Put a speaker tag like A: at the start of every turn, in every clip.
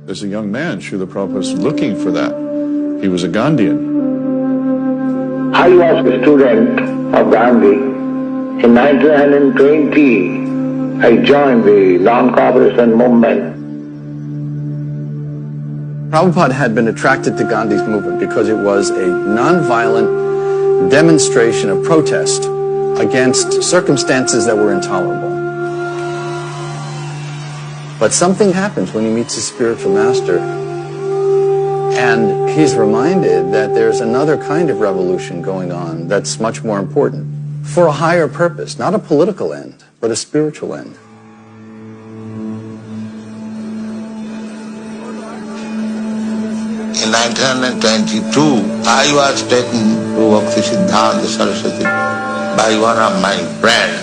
A: As a young man, Srila Prabhupada was looking for that. He was a Gandhian.
B: I was a student of Gandhi. In 1920, I joined the non-cooperation movement.
C: Prabhupada had been attracted to Gandhi's movement because it was a non-violent demonstration of protest against circumstances that were intolerable. But something happens when he meets his spiritual master, and he's reminded that there's another kind of revolution going on that's much more important, for a higher purpose, not a political end, but a spiritual end.
D: In 1922, I was taken to Bhakti Siddhanta Saraswati by one of my friends.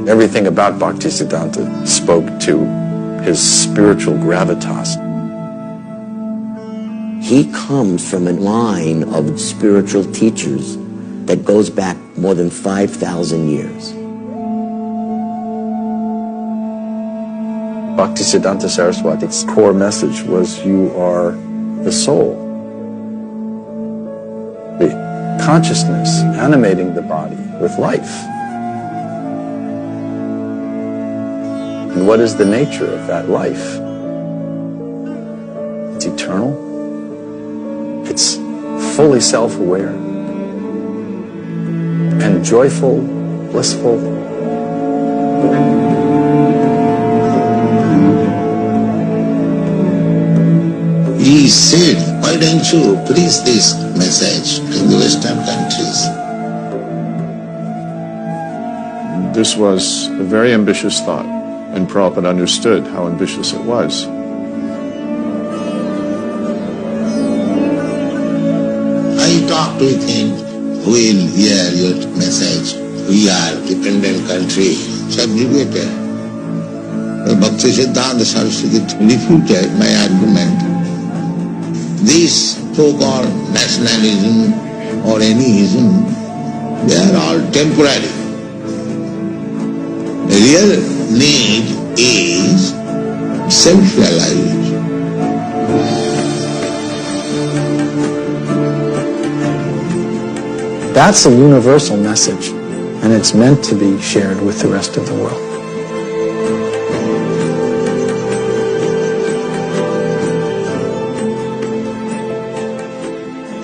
C: Everything about Bhakti Siddhanta spoke to his spiritual gravitas.
E: He comes from a line of spiritual teachers that goes back more than 5,000 years.
C: Bhakti Siddhanta Saraswati's core message was, you are the soul, the consciousness animating the body with life. And what is the nature of that life? It's eternal. It's fully self-aware and joyful, blissful.
D: He said, why don't you preach this message in the Western countries?
A: This was a very ambitious thought, and Prabhupada understood how ambitious it was.
D: I talked with him, we'll hear your message. We are dependent country, subjugated. Bhakti Siddhanta Saraswati refuted my argument. This so-called nationalism or anyism, they are all temporary. The real need is self-realization.
C: That's a universal message, and it's meant to be shared with the rest of the world.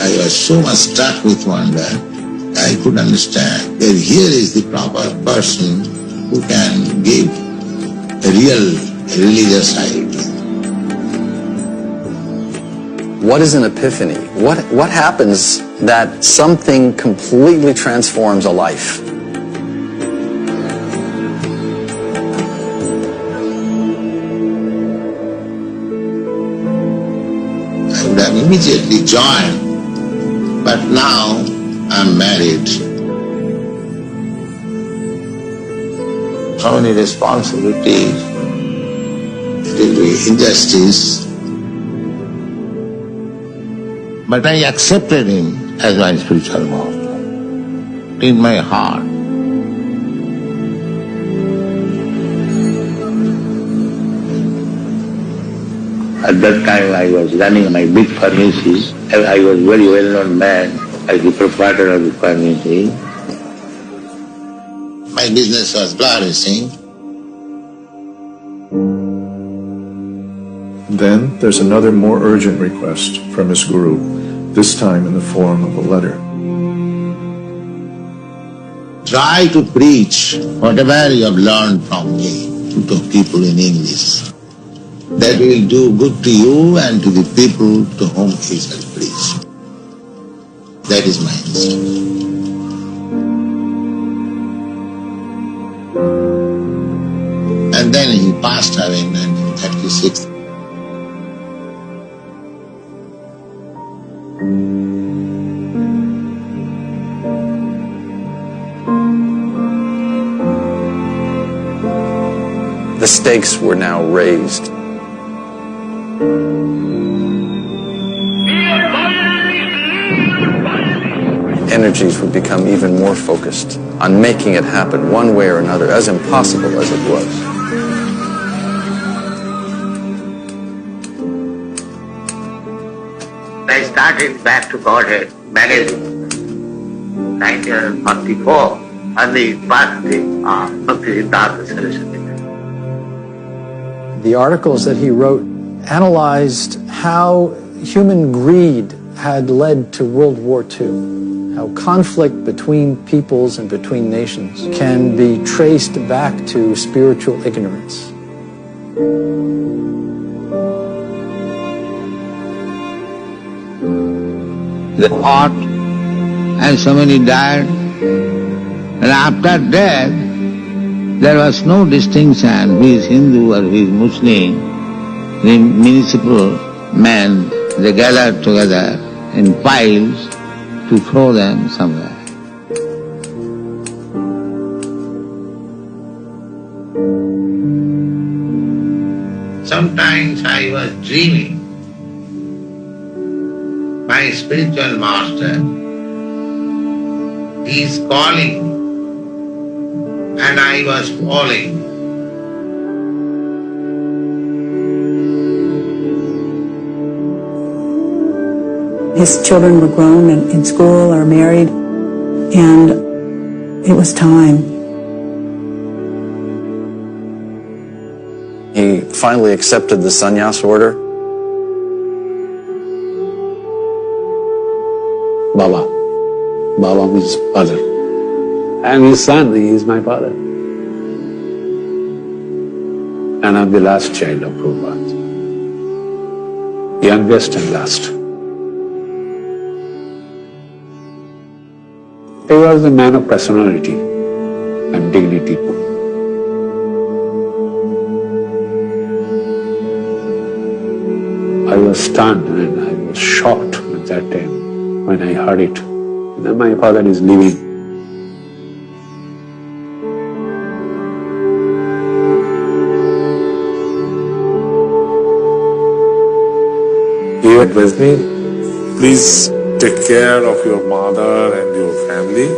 D: I was so much struck with wonder, I could understand that here is the proper person who can give a real religious idea.
C: What is an epiphany? What happens that something completely transforms a life?
D: I would have immediately joined, but now I'm married. So many responsibilities, it will be injustice. But I accepted him as my spiritual master in my heart. At that time I was running my big pharmacy. I was a very well-known man as the proprietor of the pharmacy. My business was flourishing.
A: Then there's another more urgent request from his guru, this time in the form of a letter.
D: Try to preach whatever you have learned from me to people in English. That will do good to you and to the people to whom he shall preach. That is my instruction. And then he passed away in 1936.
C: The stakes were now raised. Energies would become even more focused on making it happen one way or another, as impossible as it was.
B: started Back to Godhead magazine, 1944, on the birthday of Bhaktisiddhanta Saraswati.
C: The articles that he wrote analyzed how human greed had led to World War II, how conflict between peoples and between nations can be traced back to spiritual ignorance.
D: The fought and so many died, and after death there was no distinction who is Hindu or who is Muslim. The municipal men, they gathered together in piles to throw them somewhere. Sometimes I was dreaming. My spiritual master, he is calling, and I was falling.
F: His children were grown and in school or married, and it was time.
C: He finally accepted the sannyas order.
G: Baba. Baba means father. I am his son, he is my father. And I am the last child of Prabhupada. Youngest and last. He was a man of personality and dignity. I was stunned and I was shocked at that time when I heard it. That my father is leaving.
H: He advised me, please take care of your mother and your family.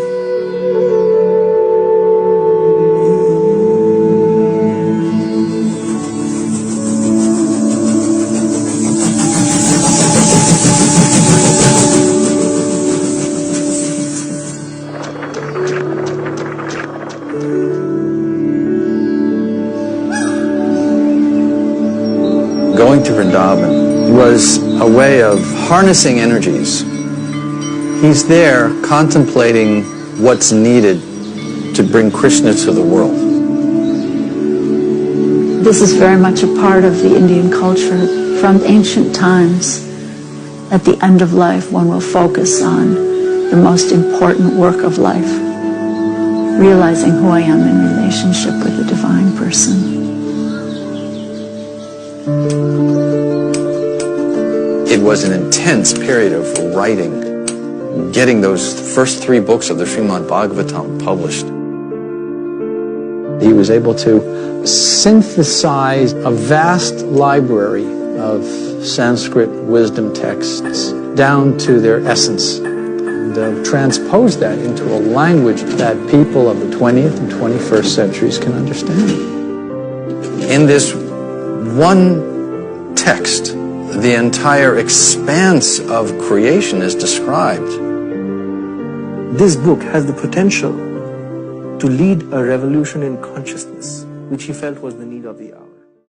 C: Going to Vrindavan was a way of harnessing energies. He's there contemplating what's needed to bring Krishna to the world.
F: This is very much a part of the Indian culture from ancient times. At the end of life, one will focus on the most important work of life, realizing who I am in relationship with the divine person.
C: It was an intense period of writing, getting those first 3 books of the Srimad Bhagavatam published.
I: He was able to synthesize a vast library of Sanskrit wisdom texts down to their essence and transpose that into a language that people of the 20th and 21st centuries can understand.
C: In this one text, the entire expanse of creation is described.
J: This book has the potential to lead a revolution in consciousness, which he felt was the need of the hour.